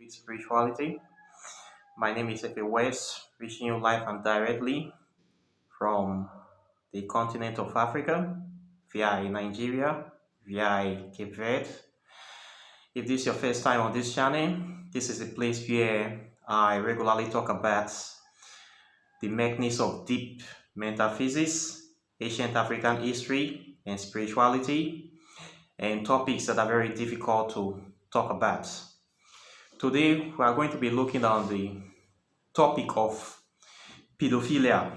with spirituality. My name is Efe West, reaching you live and directly from the continent of Africa via Nigeria, via Cape Verde. If this is your first time on this channel, this is a place where I regularly talk about the mechanism of deep metaphysics, ancient African history, and spirituality, and topics that are very difficult to talk about. Today, we are going to be looking on the topic of pedophilia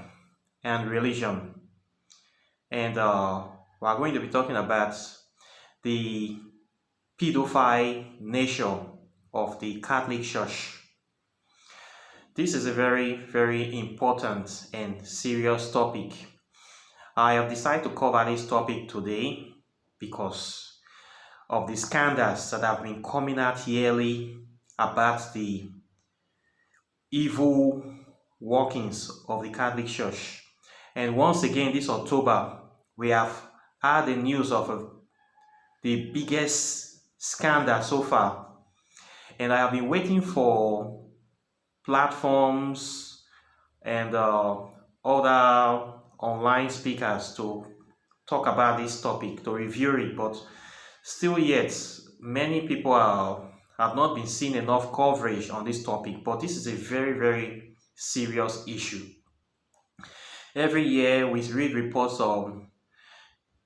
and religion. And we are going to be talking about the pedophile nature of the Catholic Church. This is a very, very important and serious topic. I have decided to cover this topic today because of the scandals that have been coming out yearly about the evil workings of the Catholic Church. And once again, this October, we have had the news of the biggest scandal so far. And I have been waiting for platforms and other online speakers to talk about this topic, to review it, but still yet, many people have not been seeing enough coverage on this topic, but this is a very, very serious issue. Every year, we read reports of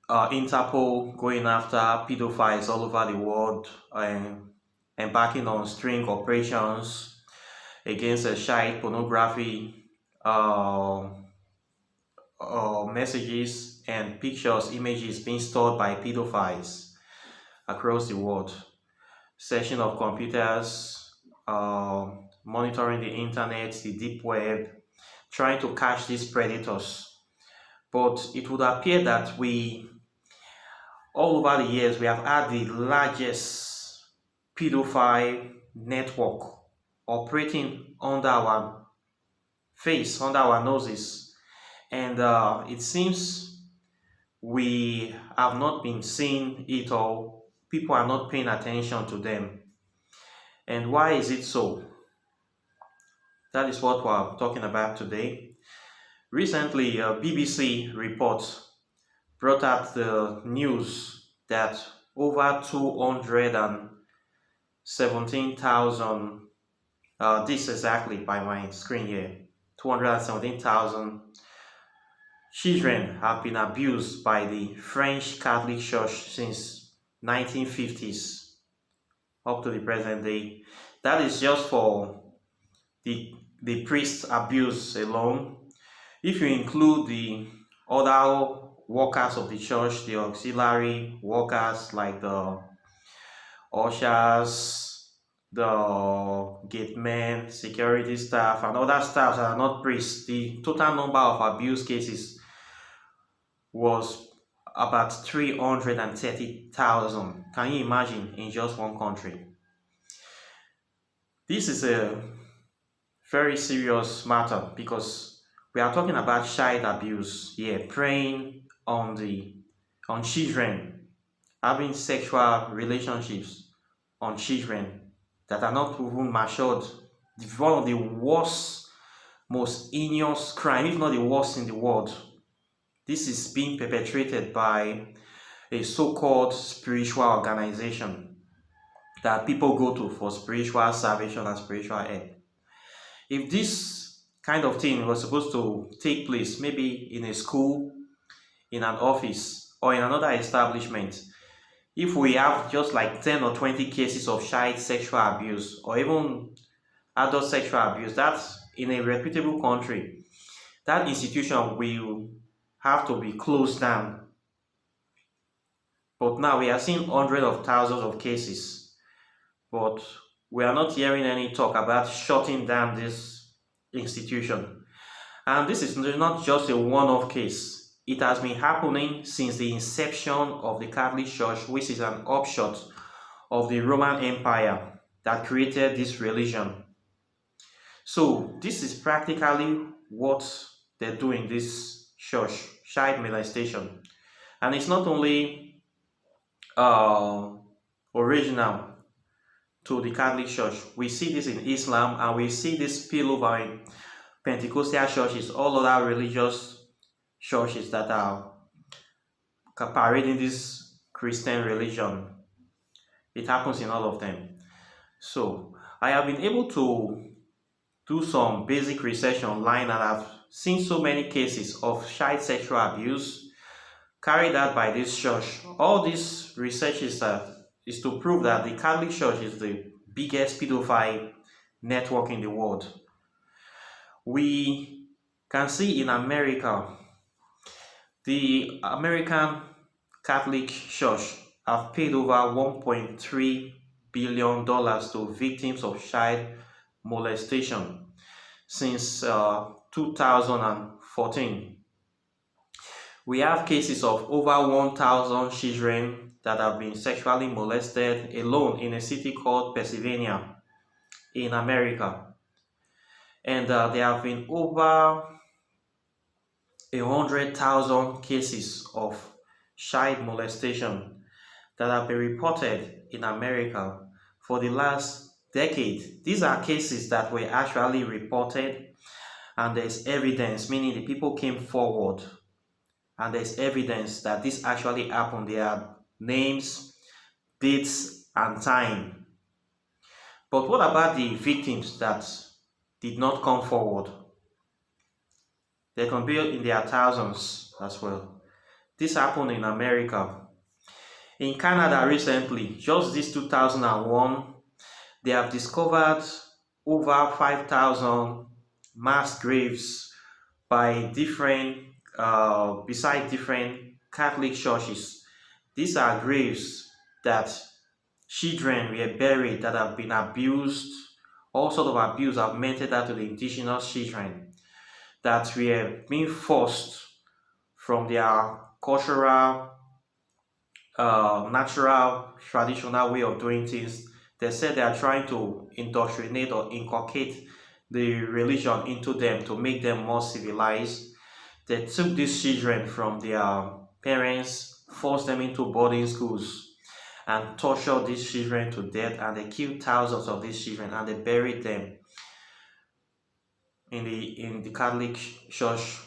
Interpol going after pedophiles all over the world and embarking on string operations against child pornography, messages and pictures, images being stored by pedophiles across the world, searching of computers, monitoring the internet, the deep web, trying to catch these predators. But it would appear that all over the years, we have had the largest pedophile network operating under our face, under our noses. And it seems we have not been seeing it all. People are not paying attention to them. And why is it so? That is what we're talking about today. Recently, a BBC report brought up the news that over 217,000, this exactly by my screen here, 217,000 children have been abused by the French Catholic Church since 1950s up to the present day. That is just for the priest abuse alone. If you include the other workers of the church, the auxiliary workers like the ushers, the gate men, security staff, and other staff that are not priests, the total number of abuse cases was about 330,000. Can you imagine, in just one country? This is a very serious matter because we are talking about child abuse here, preying on children, having sexual relationships on children that are not even matured. It's one of the worst, most heinous crime, if not the worst in the world. This is being perpetrated by a so-called spiritual organization that people go to for spiritual salvation and spiritual help. If this kind of thing was supposed to take place, maybe in a school, in an office, or in another establishment, if we have just like 10 or 20 cases of child sexual abuse or even adult sexual abuse, that's in a reputable country, that institution will have to be closed down. But now we are seeing hundreds of thousands of cases, but we are not hearing any talk about shutting down this institution. And this is not just a one-off case. It has been happening since the inception of the Catholic Church, which is an offshoot of the Roman Empire that created this religion. So this is practically what they're doing, this church, child molestation. And it's not only original to the Catholic Church. We see this in Islam, and we see this spillover in Pentecostal churches, all other religious churches that are parading this Christian religion. It happens in all of them. So I have been able to do some basic research online, and I've seen so many cases of child sexual abuse carried out by this church. All this research is to prove that the Catholic Church is the biggest pedophile network in the world. We can see in America, the American Catholic Church have paid over $1.3 billion to victims of child molestation since 2014. We have cases of over 1,000 children that have been sexually molested alone in a city called Pennsylvania in America. And there have been over 100,000 cases of child molestation that have been reported in America for the last decade. These are cases that were actually reported, and there's evidence, meaning the people came forward and there's evidence that this actually happened. There are names, dates, and time. But what about the victims that did not come forward? They can be in their thousands as well. This happened in America. In Canada recently, just this 2001, they have discovered over 5,000 mass graves by beside different Catholic churches. These are graves that children were buried that have been abused. All sorts of abuse have meted out to the indigenous children that were being forced from their cultural, natural, traditional way of doing things. They said they are trying to indoctrinate or inculcate the religion into them to make them more civilized. They took these children from their parents, forced them into boarding schools, and tortured these children to death, and they killed thousands of these children, and they buried them in the Catholic Church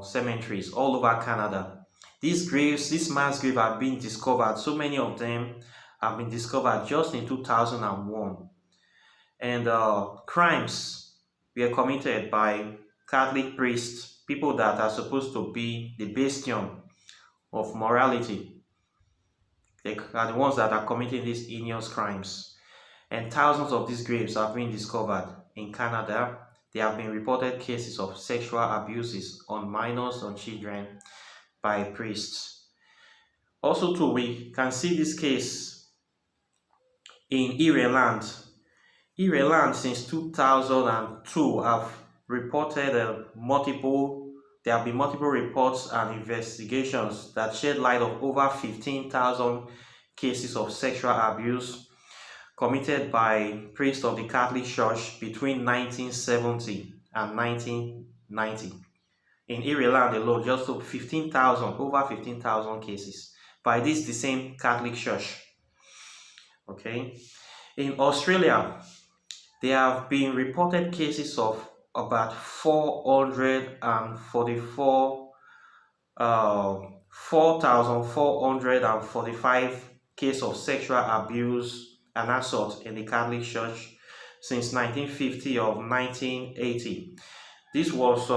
cemeteries all over Canada. These graves, these mass graves have been discovered. So many of them have been discovered just in 2001. And crimes were committed by Catholic priests, people that are supposed to be the bastion of morality. They are the ones that are committing these heinous crimes. And thousands of these graves have been discovered in Canada. There have been reported cases of sexual abuses on minors, on children, by priests. Also too, we can see this case in Ireland. Ireland since 2002 have reported there have been multiple reports and investigations that shed light of over 15,000 cases of sexual abuse committed by priests of the Catholic Church between 1970 and 1990. In Ireland alone, just over 15,000 cases by the same Catholic Church. Okay. In Australia, there have been reported cases of about 4,445 cases of sexual abuse and assault in the Catholic Church since 1950 or 1980. This was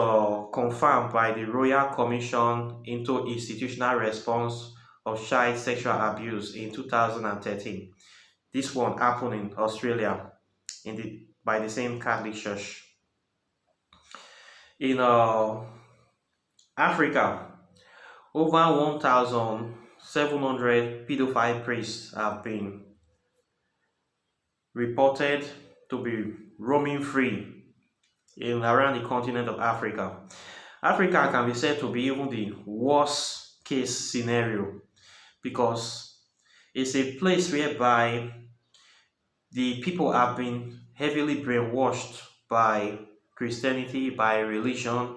confirmed by the Royal Commission into Institutional Response of Child Sexual Abuse in 2013. This one happened in Australia by the same Catholic Church. In Africa, over 1,700 pedophile priests have been reported to be roaming free around the continent of Africa. Africa can be said to be even the worst case scenario because it's a place whereby the people have been heavily brainwashed by Christianity, by religion,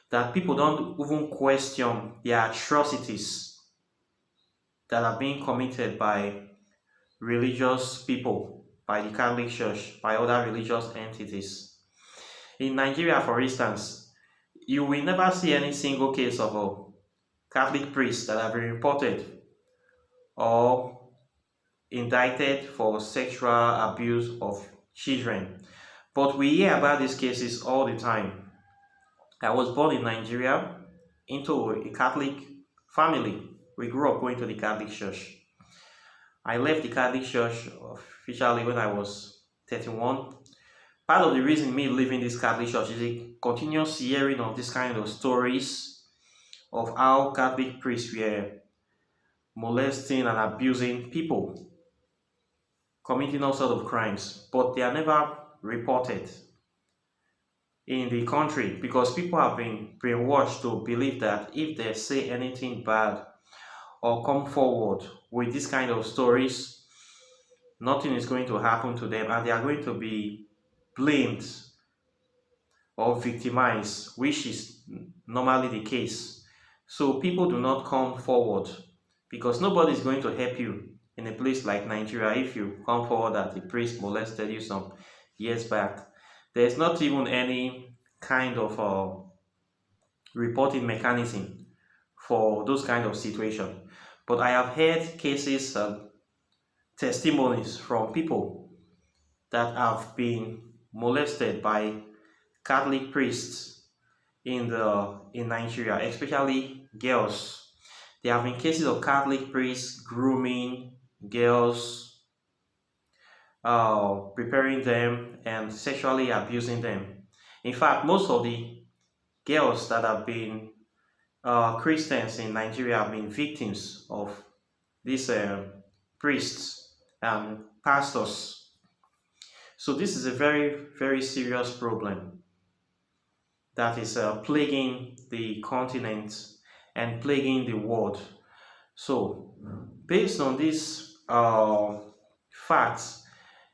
that people don't even question the atrocities that are being committed by religious people, by the Catholic Church, by other religious entities. In Nigeria, for instance, you will never see any single case of a Catholic priest that have been reported or indicted for sexual abuse of children. But we hear about these cases all the time. I was born in Nigeria into a Catholic family. We grew up going to the Catholic Church. I left the Catholic Church officially when I was 31. Part of the reason me leaving this Catholic Church is a continuous hearing of this kind of stories of how Catholic priests were molesting and abusing people, committing all sorts of crimes, but they are never reported in the country because people have been brainwashed to believe that if they say anything bad or come forward with this kind of stories, nothing is going to happen to them and they are going to be blamed or victimized, which is normally the case. So people do not come forward because nobody is going to help you in a place like Nigeria if you come forward that a priest molested you some years back. There's not even any kind of reporting mechanism for those kind of situations. But I have heard cases and testimonies from people that have been molested by Catholic priests in Nigeria, especially girls. There have been cases of Catholic priests grooming girls, preparing them, and sexually abusing them. In fact, most of the girls that have been Christians in Nigeria have been victims of these priests and pastors. So this is a very, very serious problem that is plaguing the continent and plaguing the world. So, based on these facts,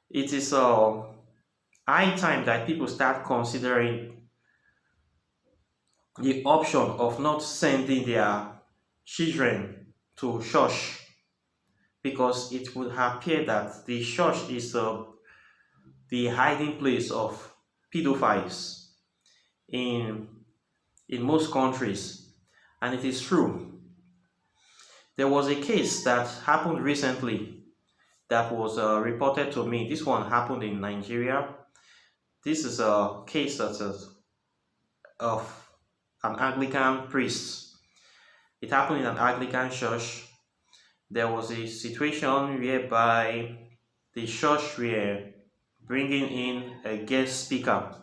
it is high time that people start considering the option of not sending their children to church because it would appear that the church is the hiding place of pedophiles in most countries, and it is true. There was a case that happened recently that was reported to me. This one happened in Nigeria. This is a case that is of an Anglican priest. It happened in an Anglican church. There was a situation whereby the church were bringing in a guest speaker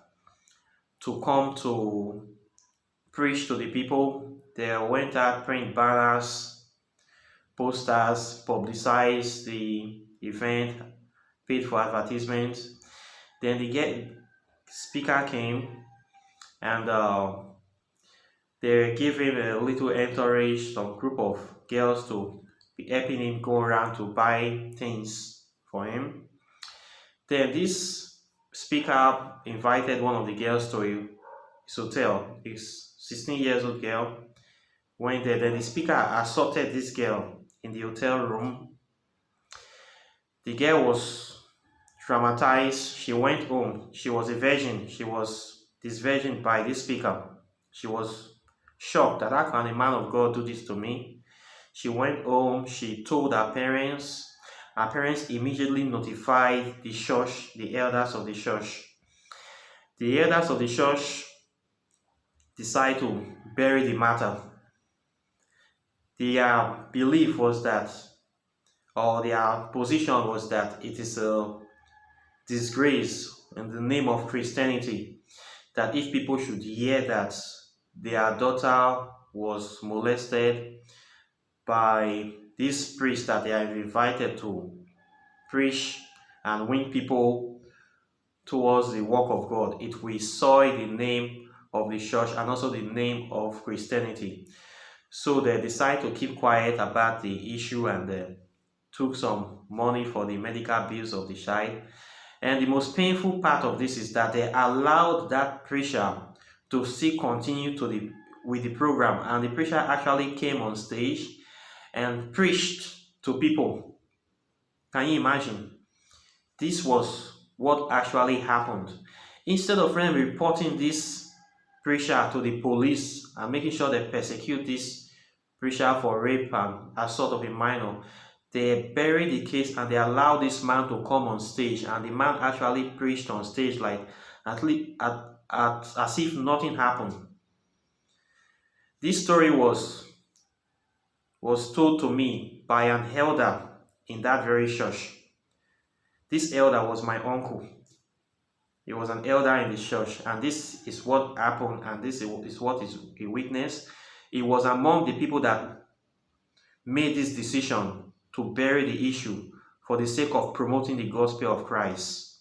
to come to preach to the people. They went out, print banners, posters, publicized the event, paid for advertisements. Then the guest speaker came and they gave him a little entourage, some group of girls to be helping him go around to buy things for him. Then this speaker invited one of the girls to his hotel. His 16 years old girl went there. Then the speaker assaulted this girl in the hotel room. The girl was traumatized. She went home. She was a virgin. She was disvirgined by this speaker. She was shocked that how can a man of God do this to me? She went home. She told her parents. Her parents immediately notified the church, the elders of the church. The elders of the church decided to bury the matter. Their belief was that, or their position was that it is a disgrace in the name of Christianity that if people should hear that their daughter was molested by this priest that they are invited to preach and win people towards the work of God, it will soil the name of the church and also the name of Christianity. So they decide to keep quiet about the issue and they took some money for the medical bills of the child. And the most painful part of this is that they allowed that preacher to still continue with the program, and the preacher actually came on stage and preached to people. Can you imagine? This was what actually happened. Instead of them reporting this preacher to the police and making sure they persecute this preacher for rape and assault of a minor, they buried the case and they allowed this man to come on stage, and the man actually preached on stage like at least as if nothing happened. This story was told to me by an elder in that very church. This elder was my uncle. He was an elder in the church, and this is what happened, and this is what is he witnessed. He was among the people that made this decision to bury the issue for the sake of promoting the gospel of Christ.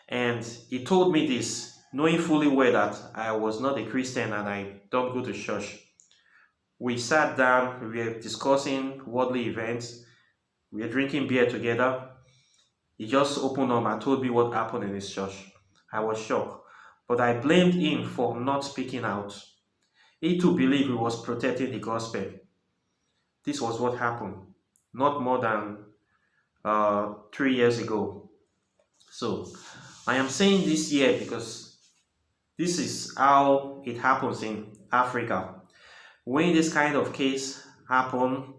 And he told me this, knowing fully well that I was not a Christian and I don't go to church. We sat down, we were discussing worldly events, we were drinking beer together. He just opened up and told me what happened in his church. I was shocked, but I blamed him for not speaking out. He too believed he was protecting the gospel. This was what happened not more than 3 years ago. So I am saying this here because this is how it happens in Africa. When this kind of case happen,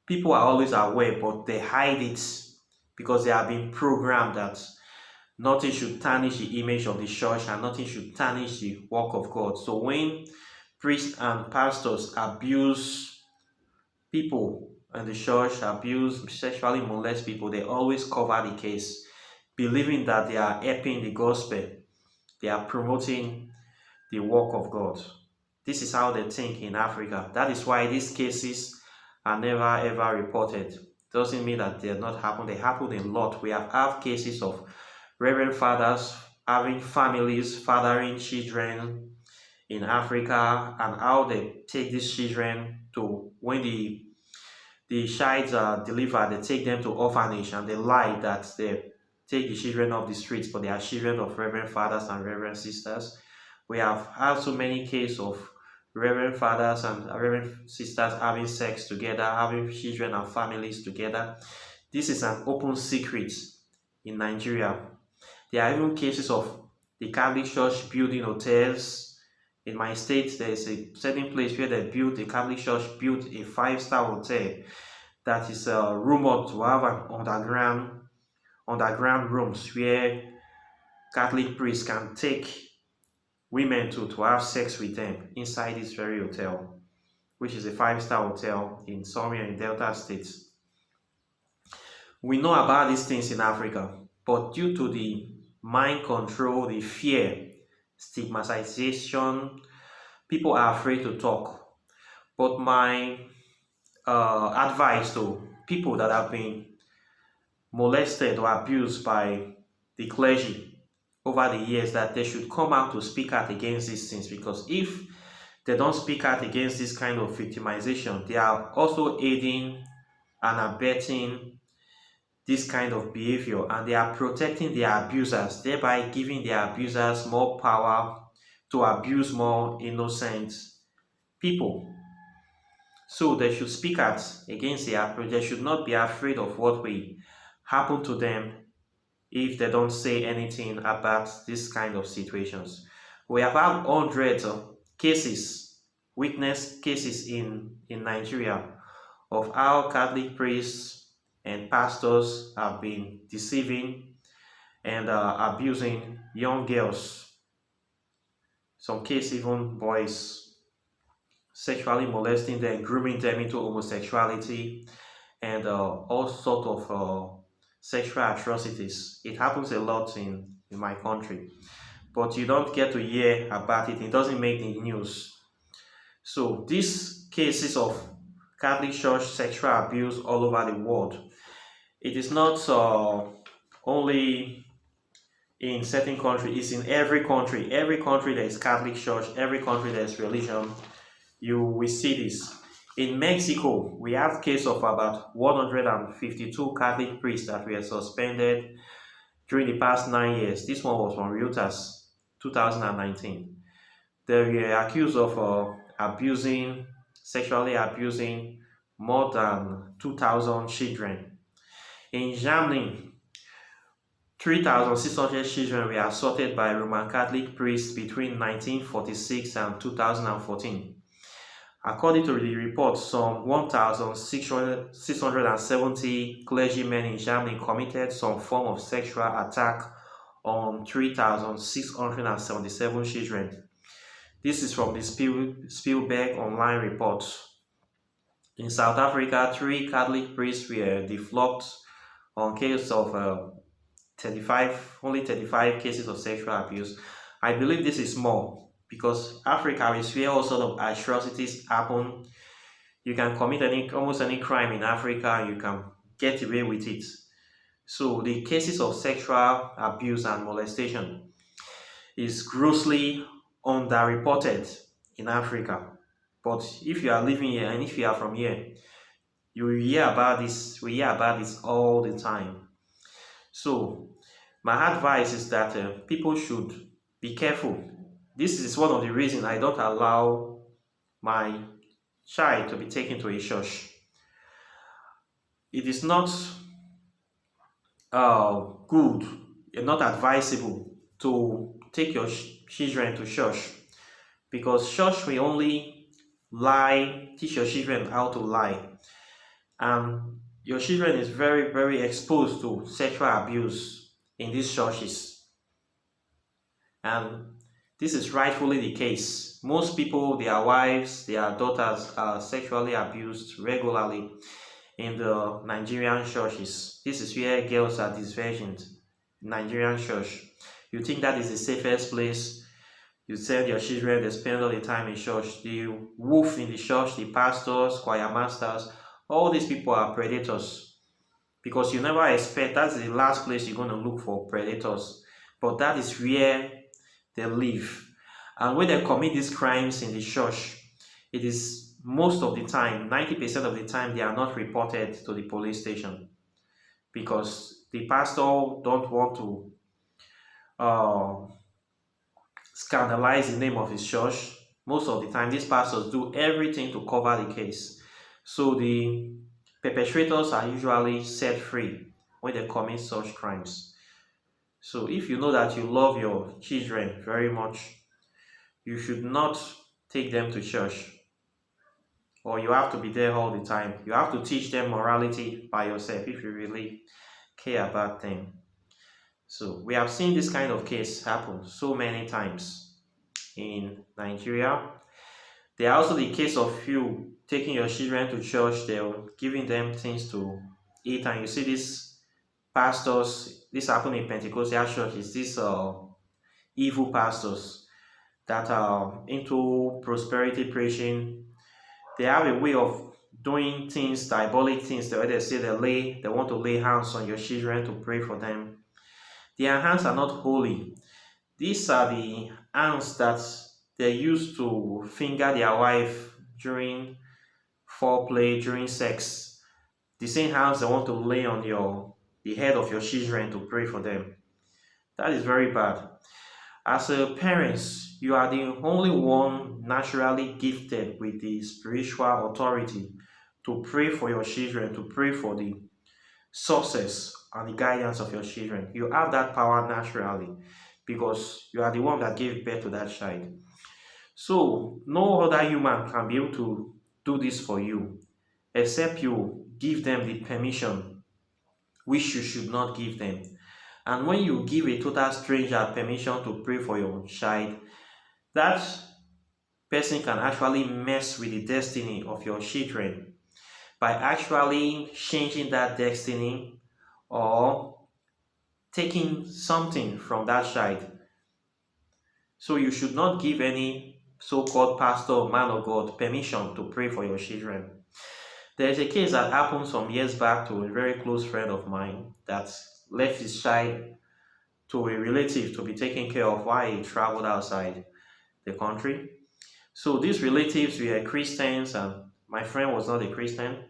people are always aware, but they hide it because they have been programmed that nothing should tarnish the image of the church and nothing should tarnish the work of God. So when priests and pastors abuse people in the church, sexually molest people, they always cover the case, believing that they are helping the gospel, they are promoting the work of God. This is how they think in Africa. That is why these cases are never ever reported. Doesn't mean that they are not happen. They happen a lot. We have had cases of reverend fathers having families, fathering children in Africa, and how they take these children to, when the childs are delivered, they take them to orphanage and they lie that they take the children off the streets, but they are children of reverend fathers and reverend sisters. We have had so many cases of reverend fathers and reverend sisters having sex together, having children and families together. This is an open secret in Nigeria. There are even cases of the Catholic Church building hotels. In my state, there is a certain place where the Catholic Church built a 5-star hotel that is rumored to have an underground rooms where Catholic priests can take women to have sex with them inside this very hotel, which is a 5-star hotel in somewhere in Delta State. We know about these things in Africa, but due to the mind control, the fear, stigmatization, people are afraid to talk. But my advice to people that have been molested or abused by the clergy over the years, that they should come out to speak out against these things, because if they don't speak out against this kind of victimization, they are also aiding and abetting this kind of behavior, and they are protecting their abusers, thereby giving their abusers more power to abuse more innocent people. So they should speak out against they should not be afraid of what will happen to them if they don't say anything about this kind of situations. We have had hundreds of cases, witness cases in Nigeria, of how Catholic priests and pastors have been deceiving and abusing young girls, some cases even boys, sexually molesting them, grooming them into homosexuality, and all sort of sexual atrocities. It happens a lot in my country, but you don't get to hear about it. It doesn't make the news. So these cases of Catholic Church sexual abuse all over the world, it is not only in certain countries, it's in every country. Every country there is Catholic Church, every country there is religion, you will see this. In Mexico, we have case of about 152 Catholic priests that were suspended during the past 9 years. This one was from Reuters, 2019. They were accused of sexually abusing more than 2,000 children. In Germany, 3,600 children were assaulted by Roman Catholic priests between 1946 and 2014. According to the report, some 1,670 clergymen in Germany committed some form of sexual attack on 3,677 children. This is from the Spielberg online report. In South Africa, 3 Catholic priests were deflocked on case of 35 cases of sexual abuse. I believe this is more because Africa is where all sort of atrocities happen. You can commit almost any crime in Africa and you can get away with it. So the cases of sexual abuse and molestation is grossly underreported in Africa. But if you are living here and if you are from here, you will hear about this. We hear about this all the time. So my advice is that people should be careful. This is one of the reasons I don't allow my child to be taken to a church. It is not good, not advisable to take your children to church because church will only teach your children how to lie, and your children is very, very exposed to sexual abuse in these churches. And this is rightfully the case. Most people, their wives, their daughters are sexually abused regularly in the Nigerian churches. This is where girls are disvirgined. Nigerian church. You think that is the safest place. You send your children, they spend all the time in church. The wolf in the church, the pastors, choir masters, all these people are predators. Because you never expect, that's the last place you're going to look for predators. But that is where they live. And when they commit these crimes in the church, it is most of the time, 90% of the time, they are not reported to the police station. Because the pastor don't want to scandalize the name of his church. Most of the time, these pastors do everything to cover the case. So the perpetrators are usually set free when they commit such crimes. So if you know that you love your children very much, you should not take them to church, or you have to be there all the time. You have to teach them morality by yourself if you really care about them. So we have seen this kind of case happen so many times in Nigeria. There are also the case of you taking your children to church, they're giving them things to eat, and you see these pastors, this happened in Pentecostal churches, these evil pastors that are into prosperity preaching. They have a way of doing things, diabolic things. The way they say they want to lay hands on your children to pray for them. Their hands are not holy. These are the hands that they use to finger their wife during foreplay, during sex. The same hands they want to lay on the head of your children to pray for them. That is very bad. As a parents, you are the only one naturally gifted with the spiritual authority to pray for your children, to pray for the success and the guidance of your children. You have that power naturally because you are the one that gave birth to that child. So no other human can be able to do this for you except you give them the permission which you should not give them. And when you give a total stranger permission to pray for your child, that person can actually mess with the destiny of your children by actually changing that destiny or taking something from that child. So you should not give any so-called pastor or man of God permission to pray for your children. There is a case that happened some years back to a very close friend of mine that left his child to a relative to be taken care of while he traveled outside the country. So these relatives were Christians and my friend was not a Christian.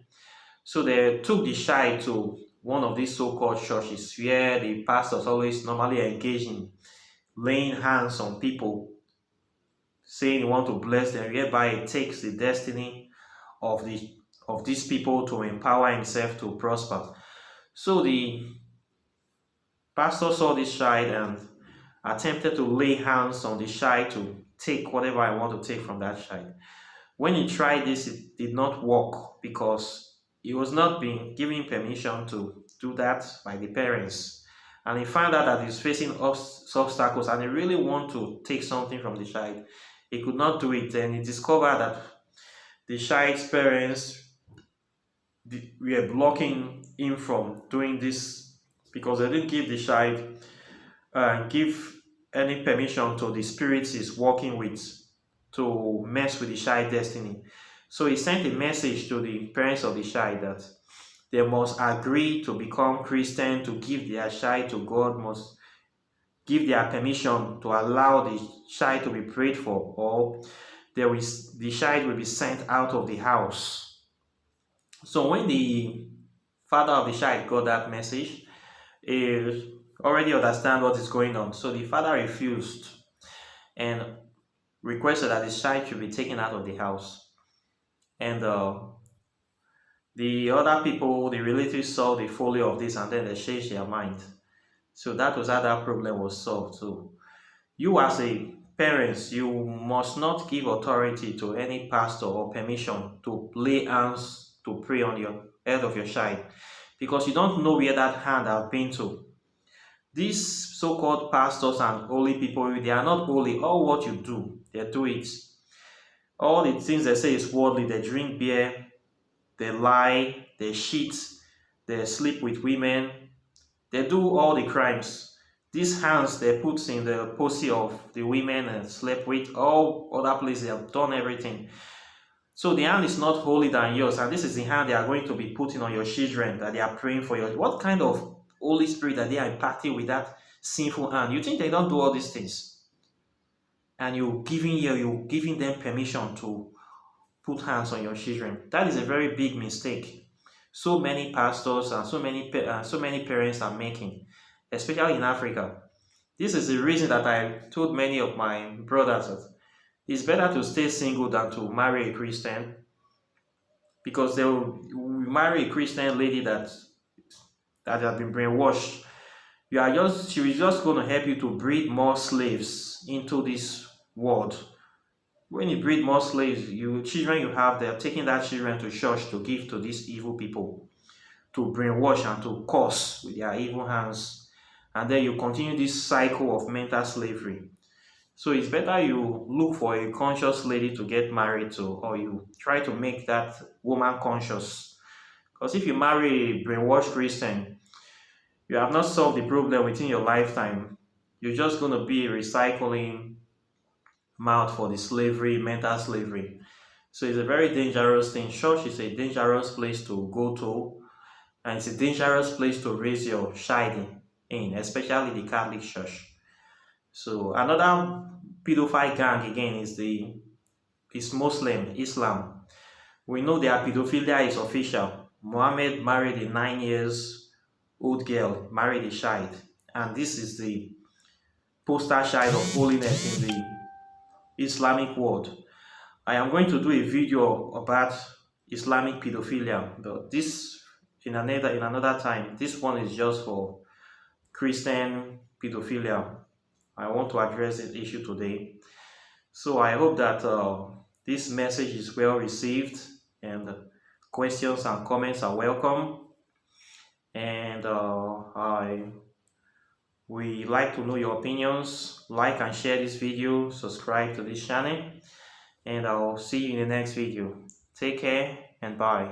So they took the child to one of these so-called churches where the pastors always normally engage in laying hands on people, saying you want to bless them, whereby it takes the destiny of these people to empower himself to prosper. So the Pastor saw this child and attempted to lay hands on the child to take whatever I want to take from that child. When he tried this, it did not work because he was not being given permission to do that by the parents. And he found out that he's facing obstacles and he really wanted to take something from the child. He could not do it, and he discovered that the child's parents were blocking him from doing this because they didn't give the child give any permission to the spirits he's working with to mess with the child's destiny. So he sent a message to the parents of the child that they must agree to become Christian, to give their child to God, must give their permission to allow the child to be prayed for, or the child will be sent out of the house. So when the father of the child got that message, he already understand what is going on. So the father refused and requested that his child should be taken out of the house. And the other people, the relatives, saw the folly of this and then they changed their mind. So that was how that problem was solved. So you as a parents, you must not give authority to any pastor or permission to lay hands to pray on your head of your child, because you don't know where that hand have been to. These so-called pastors and holy people, they are not holy. All what you do, they do it. All the things they say is worldly. They drink beer, they lie, they cheat, they sleep with women, they do all the crimes. These hands they put in the pussy of the women and slept with, all other places they have done everything. So the hand is not holy than yours, and this is the hand they are going to be putting on your children that they are praying for you. What kind of Holy Spirit that they are impacting with that sinful hand? You think they don't do all these things? And you're giving them permission to put hands on your children. That is a very big mistake. So many pastors and so many parents are making, especially in Africa. This is the reason that I told many of my brothers that it's better to stay single than to marry a Christian, because they will marry a Christian lady that has been brainwashed. She is just going to help you to breed more slaves into this world. When you breed more slaves, children you have, they're taking that children to church to give to these evil people, to brainwash and to curse with their evil hands. And then you continue this cycle of mental slavery. So it's better you look for a conscious lady to get married to, or you try to make that woman conscious. Because if you marry a brainwashed Christian, you have not solved the problem within your lifetime. You're just going to be recycling mouth for the slavery, mental slavery. So it's a very dangerous thing. Church is a dangerous place to go to, and it's a dangerous place to raise your child in, especially the Catholic Church. So another pedophile gang again is Islam. We know their pedophilia is official. Muhammad married a 9-year-old girl, married a child, and this is the poster child of holiness in the Islamic world. I am going to do a video about Islamic pedophilia, but this in another time. This one is just for Christian pedophilia. I want to address this issue today. So I hope that this message is well received, and questions and comments are welcome. And we like to know your opinions. Like and share this video, subscribe to this channel, and I'll see you in the next video. Take care and bye.